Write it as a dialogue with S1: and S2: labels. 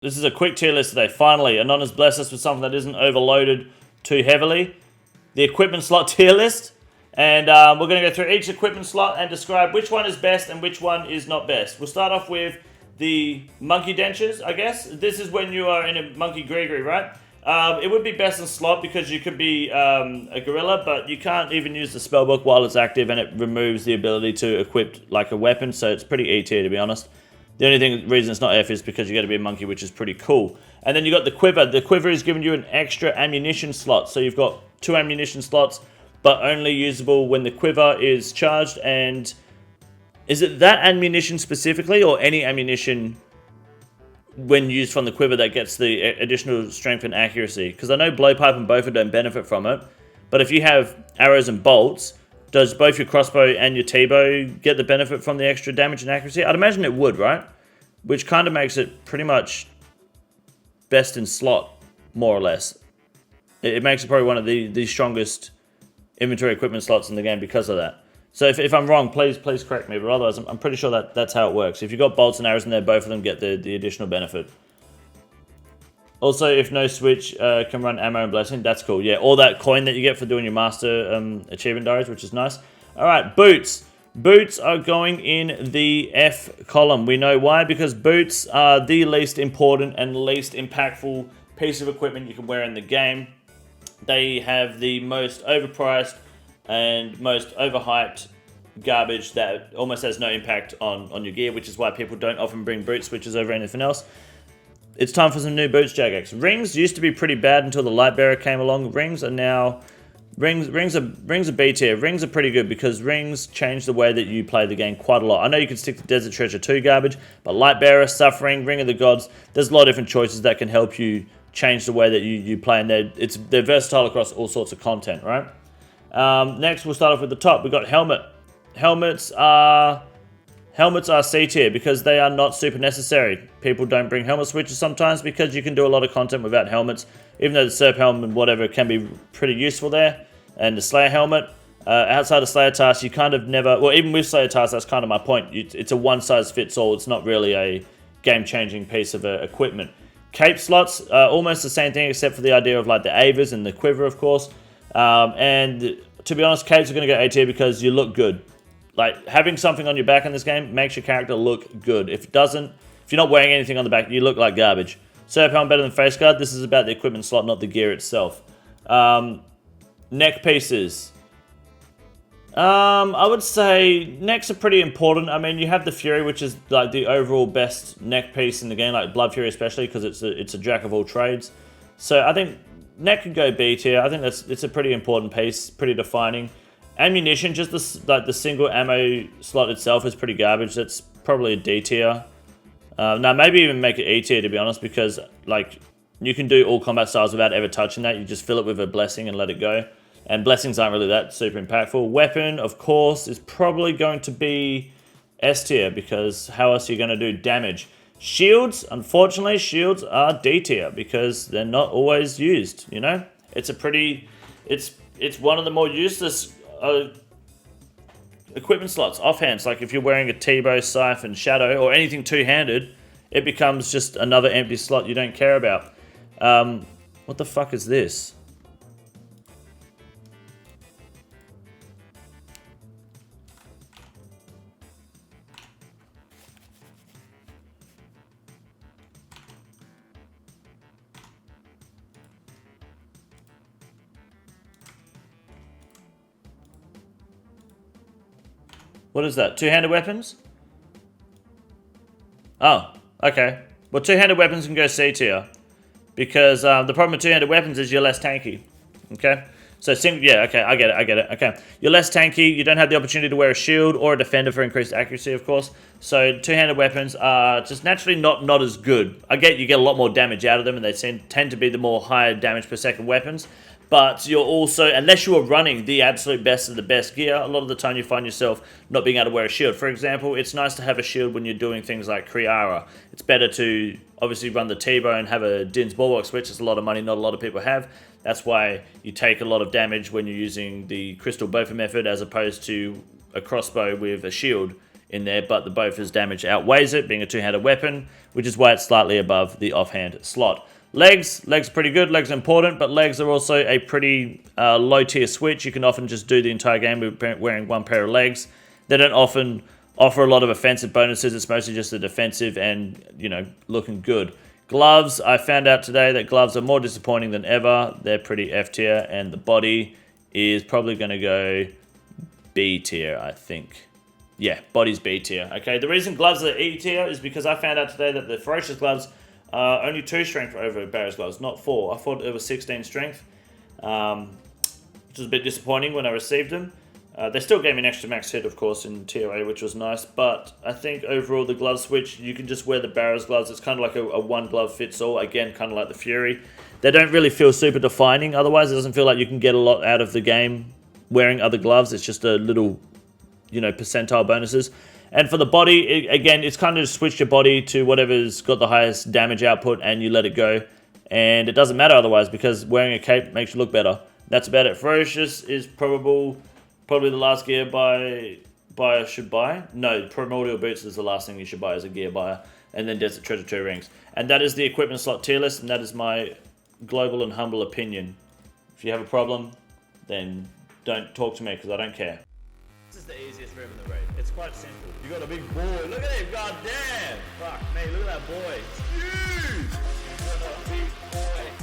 S1: This is a quick tier list today. Finally, Anon has blessed us with something that isn't overloaded too heavily. The equipment slot tier list. And we're going to go through each equipment slot and describe which one is best and which one is not best. We'll start off with the monkey dentures, I guess. This is when you are in a monkey grigri, right? It would be best in slot because you could be a gorilla, but you can't even use the spellbook while it's active, and it removes the ability to equip like a weapon, so it's pretty E tier, to be honest. The only reason it's not F is because you got to be a monkey, which is pretty cool. And then you got the quiver. The quiver is giving you an extra ammunition slot, so you've got 2 ammunition slots, but only usable when the quiver is charged. And is it that ammunition specifically, or any ammunition when used from the quiver that gets the additional strength and accuracy? Because I know blowpipe and boffer don't benefit from it, but if you have arrows and bolts, does both your crossbow and your T-bow get the benefit from the extra damage and accuracy? I'd imagine it would, right? Which kind of makes it pretty much best in slot, more or less. It makes it probably one of the strongest inventory equipment slots in the game because of that. So if I'm wrong, please correct me, but otherwise I'm pretty sure that's how it works. If you've got bolts and arrows in there, both of them get the additional benefit. Also, if no switch can run ammo and blessing, that's cool. Yeah, all that coin that you get for doing your master achievement diaries, which is nice. All right, boots. Boots are going in the F column. We know why, because boots are the least important and least impactful piece of equipment you can wear in the game. They have the most overpriced and most overhyped garbage that almost has no impact on your gear, which is why people don't often bring boot switches over anything else. It's time for some new boots, Jagex. Rings used to be pretty bad until the Lightbearer came along. Rings are now... Rings are B tier. Rings are pretty good because rings change the way that you play the game quite a lot. I know you can stick to Desert Treasure 2 garbage, but Lightbearer, Suffering, Ring of the Gods, there's a lot of different choices that can help you change the way that you play, and they're versatile across all sorts of content, right? Next, we'll start off with the top. We've got helmet. Helmets are C tier because they are not super necessary. People don't bring helmet switches sometimes because you can do a lot of content without helmets, even though the Serp helmet and whatever can be pretty useful there. And the Slayer helmet, outside of Slayer tasks, you kind of never... Well, even with Slayer tasks, that's kind of my point. It's a one-size-fits-all. It's not really a game-changing piece of equipment. Cape slots are almost the same thing, except for the idea of like the Avers and the quiver, of course. And to be honest, capes are going to go A tier because you look good. Like, having something on your back in this game makes your character look good. If it doesn't, if you're not wearing anything on the back, you look like garbage. Serp helmet better than face guard. This is about the equipment slot, not the gear itself. Neck pieces. I would say necks are pretty important. I mean, you have the Fury, which is like the overall best neck piece in the game, like Blood Fury especially, because it's a jack of all trades. So I think neck could go B tier. I think it's a pretty important piece, pretty defining. Ammunition, just the single ammo slot itself is pretty garbage. That's probably a D tier. Now maybe even make it E tier, to be honest, because like you can do all combat styles without ever touching that. You just fill it with a blessing and let it go. And blessings aren't really that super impactful. Weapon, of course, is probably going to be S tier because how else are you going to do damage? Shields, unfortunately, shields are D tier because they're not always used, you know? It's one of the more useless equipment slots, offhands. Like if you're wearing a T-bow, scythe, and shadow, or anything two-handed, it becomes just another empty slot you don't care about. What the fuck is this? What is that? Two-handed weapons? Oh, okay. Well, two-handed weapons can go C tier. Because the problem with two-handed weapons is you're less tanky. Okay? So, yeah, okay, I get it. Okay. You're less tanky, you don't have the opportunity to wear a shield or a defender for increased accuracy, of course. So, two-handed weapons are just naturally not as good. I get you get a lot more damage out of them, and they tend to be the more higher damage per second weapons. But you're also, unless you are running the absolute best of the best gear, a lot of the time you find yourself not being able to wear a shield. For example, it's nice to have a shield when you're doing things like Kriara. It's better to obviously run the T-bow and have a Din's Bulwark switch. It's a lot of money not a lot of people have. That's why you take a lot of damage when you're using the Crystal Boffer method as opposed to a crossbow with a shield. in there, but the Bofors damage outweighs it, being a two-handed weapon, which is why it's slightly above the offhand slot. Legs pretty good, legs are important, but legs are also a pretty low tier switch. You can often just do the entire game with wearing one pair of legs. They don't often offer a lot of offensive bonuses, it's mostly just the defensive and, you know, looking good. Gloves, I found out today that gloves are more disappointing than ever. They're pretty F tier, and the body is probably going to go B tier, I think. Yeah, body's B tier. Okay, the reason gloves are E tier is because I found out today that the Ferocious gloves are only 2 strength over Barrow's gloves, not 4. I thought it was 16 strength, which was a bit disappointing when I received them. They still gave me an extra max hit, of course, in Tier A, which was nice, but I think overall the glove switch, you can just wear the Barrow's gloves. It's kind of like a one glove fits all, again, kind of like the Fury. They don't really feel super defining, otherwise it doesn't feel like you can get a lot out of the game wearing other gloves. It's just a little, you know, percentile bonuses. And for the body, again, it's kind of just switch your body to whatever's got the highest damage output and you let it go. And it doesn't matter otherwise because wearing a cape makes you look better. That's about it. Ferocious is probably the last gear buyer should buy. No, Primordial Boots is the last thing you should buy as a gear buyer. And then Desert Treasure 2 rings. And that is the equipment slot tier list, and that is my global and humble opinion. If you have a problem, then don't talk to me because I don't care. This is the easiest room in the raid. It's quite simple. You got a big boy. Look at him. God damn. Fuck me. Look at that boy. It's huge. You got a big boy.